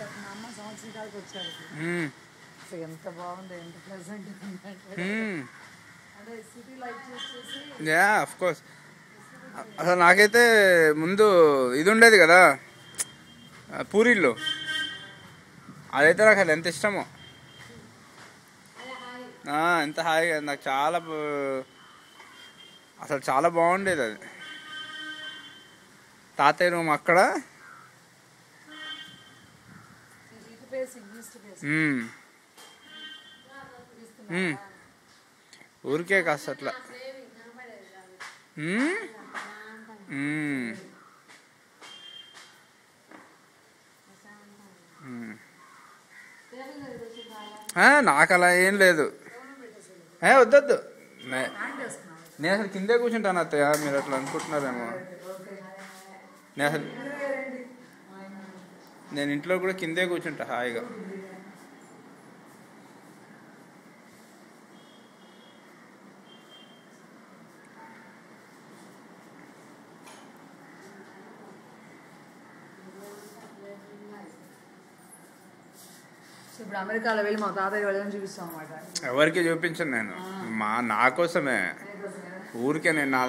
మా అమ్మ సంవత్సరాలకు వచ్చారు. ఎంత బాగుంది, ఎంత ప్లెజెంట్ అంటే సిటీ లైఫ్ చూసేసి. Yeah of course. అసలు నాకైతే ముందు ఇది ఉండేది కదా పూరీల్లో, అదైతే నాకు అది ఎంత ఇష్టమో, ఎంత హాయిగా నాకు చాలా అసలు చాలా బాగుండేది అది. తాతయ్య రూమ్ అక్కడ, ఊరికే కాస్త అట్లా. నాకు అలా ఏం లేదు, వద్దొద్దు. నేను అసలు కిందే కూర్చుంటాను అత్తయ్య, మీరు అట్లా అనుకుంటున్నారేమో. నేను ఇంట్లో కూడా కిందే కూర్చుంటా హాయిగా. ఇప్పుడు అమెరికాలో వెళ్ళి మా తాతయ్య వెళ్ళని చూపిస్తాం అన్నమాట. ఎవరికి చూపించను నేను, నా కోసమే, ఊరికే నేను నా